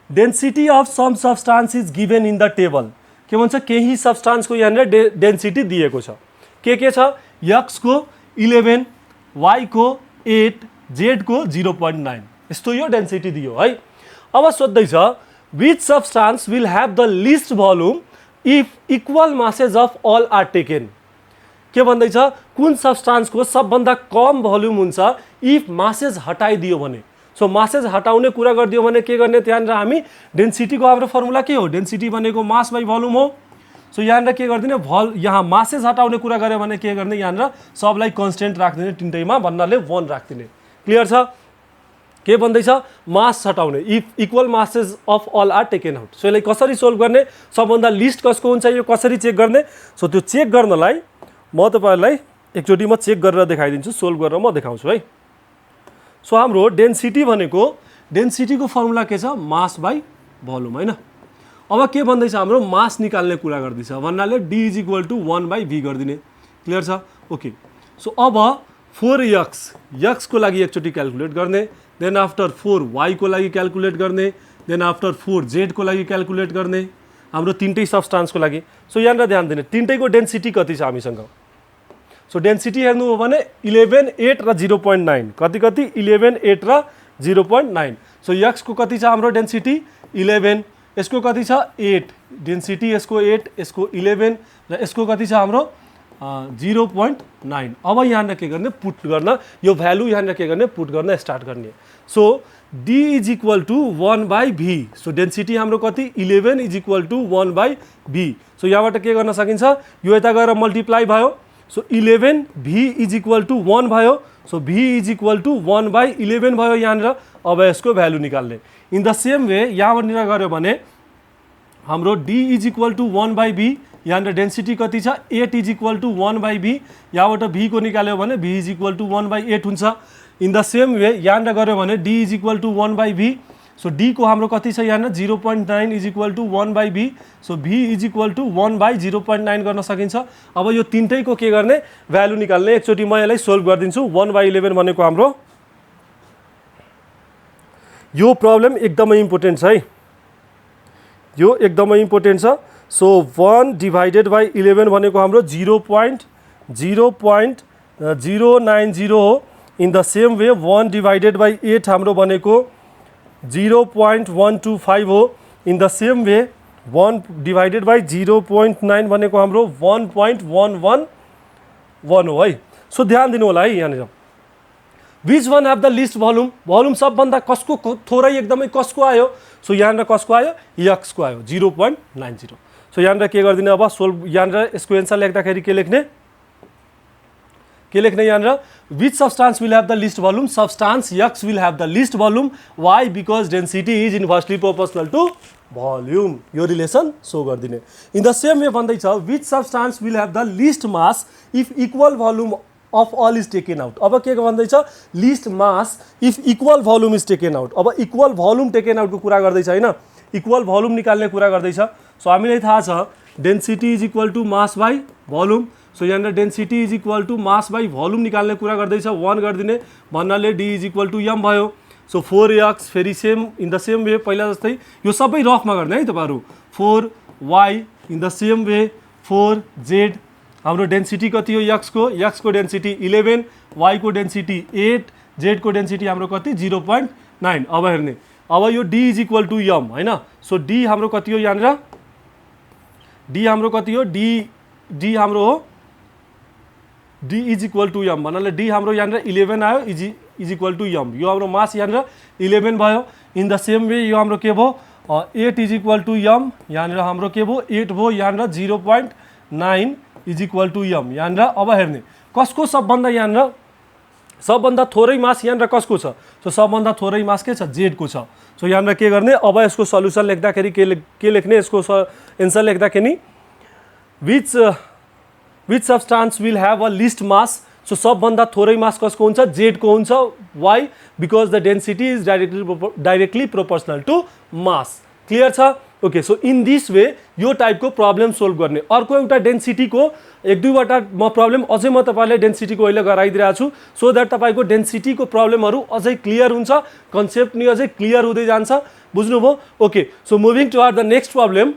Density of some substance is given in the table. के भन्छ केही सब्सटान्सको यहाँनिर डेन्सिटी दिएको छ। के छ x को 11, y को 8, z को 0.9 यस्तो यो डेन्सिटी दियो है। अब सोध्दैछ which substance will have the least volume if equal masses of all are taken. के भन्दैछ कुन सब्सटान्सको सबभन्दा कम भोल्युम हुन्छ इफ मासेज हटाइदियो भने। सो मासेज हटाउने कुरा गरिदियो भने के गर्ने त्यहाँनिर हामी डेन्सिटीको हाम्रो फर्मुला के हो डेन्सिटी भनेको मास बाई भोल्युम हो। सो यहाँनिर के गरिदिने यहाँ मासेज हटाउने कुरा गऱ्यो भने के गर्ने यहाँनिर सबलाई कन्स्टेन्ट राखिदिने तिनटैमा भन्नाले 1 राखिदिने। क्लियर छ। के भन्दैछ मास हटाउने if equal masses of all are taken out. So यसलाई कसरी सोल्भ गर्ने सबभन्दा लिस्ट कसको हुन्छ यो कसरी चेक गर्ने। सो त्यो चेक गर्नलाई म तपाईहरुलाई एकचोटी म चेक गरेर देखाइदिन्छु सोल्भ गरेर म देखाउँछु है। सो हाम्रो डेन्सिटी भनेको डेन्सिटीको फर्मुला के छ मास बाई भोल्युम हैन। अब के भन्दैछ हाम्रो मास निकाल्ने कुरा गर्दैछ भन्नाले d = 1/v गरिदिने। क्लियर छ ओके। सो अब 4x को लागि एकचोटी क्याल्कुलेट गर्ने देन आफ्टर 4y को लागि क्याल्कुलेट गर्ने देन आफ्टर 4z को लागि क्याल्कुलेट गर्ने हाम्रो तीनटै सब्सटान्सको लागि। सो यहाँनिर ध्यान दिने तीनटैको डेन्सिटी कति छ हामीसँग। सो डेन्सिटी हेर्नु हो भने 11, 8 र 0.9 कति 11, 8 र 0.9। सो x को कति छ हाम्रो डेन्सिटी 11, यसको कति छ 8 डेन्सिटी यसको 8 यसको 11 र यसको कति छ हाम्रो 0.9। अब यहाँनिर के गर्ने पुट गर्न यो भ्यालु यहाँनिर के गर्ने पुट गर्न स्टार्ट गर्ने। So d = 1/v। So density हाम्रो कति 11 = 1/v। सो यहाँबाट के गर्न सकिन्छ यो यता गएर मल्टिप्लाई भयो। सो 11 v = 1 भयो। सो v = 1/11 भयो यहाँनिर। अब यसको भ्यालु निकाल्ने इन द सेम वे यहाँनिर गऱ्यो भने हाम्रो d = 1/v यहाँनिर डेन्सिटी कति छ 8 = 1/v। यहाँबाट v को निकाल्यो भने v = 1/8 हुन्छ। इन द सेम वे यहाँनिर गऱ्यो भने d = 1/v। सो d को हाम्रो कति छ यहाँनिर 0.9 = 1/v। सो v = 1/0.9 गर्न सकिन्छ। अब यो तीनटैको के गर्ने भ्यालु निकाल्ने एकचोटी म यसलाई सोल्भ गरिदिन्छु। 1/11 भनेको हाम्रो यो प्रब्लम एकदमै इम्पोर्टेन्ट छ है यो एकदमै इम्पोर्टेन्ट छ। सो 1/11 भनेको हाम्रो 0.090 हो। इन द सेम वे 1/8 हाम्रो भनेको 0.125 हो। इन द सेम वे 1/0.9 भनेको हाम्रो 1.111 हो है। सो ध्यान दिनु होला है यहाँनिर which one have the least volume volume सबभन्दा कसको थोरै एकदमै कसको आयो। सो यहाँनिर कसको आयो x को आयो 0.90। सो यहाँनिर के गरिदिने अब सोल्भ यहाँनिर यसको एन्सर लेख्दाखेरि के लेख्ने यहाँनिर which substance will have the least volume substance x will have the least volume why because density is inversely proportional to volume. यो रिलेसन सो गरिदिने। इन द सेम वे भन्दैछ which substance will have the least mass if equal volume of all is taken out. अब के भन्दैछ least mass if equal volume is taken out. अब equal volume taken आउटको कुरा गर्दैछ हैन इक्वल भोल्युम निकाल्ने कुरा गर्दैछ। सो हामीलाई थाहा छ density is equal to mass by volume. So यहाँनिर density is equal to mass by volume निकाल्ने कुरा गर्दैछ 1 गरिदिने भन्नाले d = m भयो। सो 4x फेरि same in the same way पहिला जस्तै यो सबै रफमा गर्ने है तपाईहरु 4y in the same way 4z हाम्रो डेन्सिटी कति हो x को डेन्सिटी 11 y को डेन्सिटी 8 z को डेन्सिटी हाम्रो कति 0.9। अब हेर्ने अब यो d = m हैन। सो d हाम्रो कति हो यहाँनिर d हाम्रो कति हो d हाम्रो हो d = m भन्नाले d हाम्रो यहाँनिर 11 आयो = m। यो हाम्रो मास यहाँनिर 11 भयो। इन द सेम वे यो हाम्रो के भयो 8 = m यहाँनिर हाम्रो के भयो 8 भयो यहाँनिर 0.9 = m यहाँनिर। अब हेर्ने कसको सबभन्दा यहाँनिर सबभन्दा थोरै मास यहाँनिर कसको छ। सो सबभन्दा थोरै मास के छ z को छ। सो यहाँनिर के गर्ने अब यसको सल्युसन लेख्दाखेरि के लेख्ने यसको एन्सर लेख्दाखेरि which substance will have a least mass. So सबभन्दा थोरै मास कसको हुन्छ z को हुन्छ why because the density is directly proportional to mass. Clear छ okay so in this way यो टाइपको प्रब्लम सोल्भ गर्ने अर्को एउटा डेन्सिटीको एक दुईवटा म प्रब्लम अझै म तपाईँलाई डेन्सिटीको अहिले गराइदिरहेको छु सो द्याट तपाईँको डेन्सिटीको प्रब्लमहरू अझै क्लियर हुन्छ कन्सेप्ट नि अझै क्लियर हुँदै जान्छ बुझ्नुभयो okay so moving toward the next problem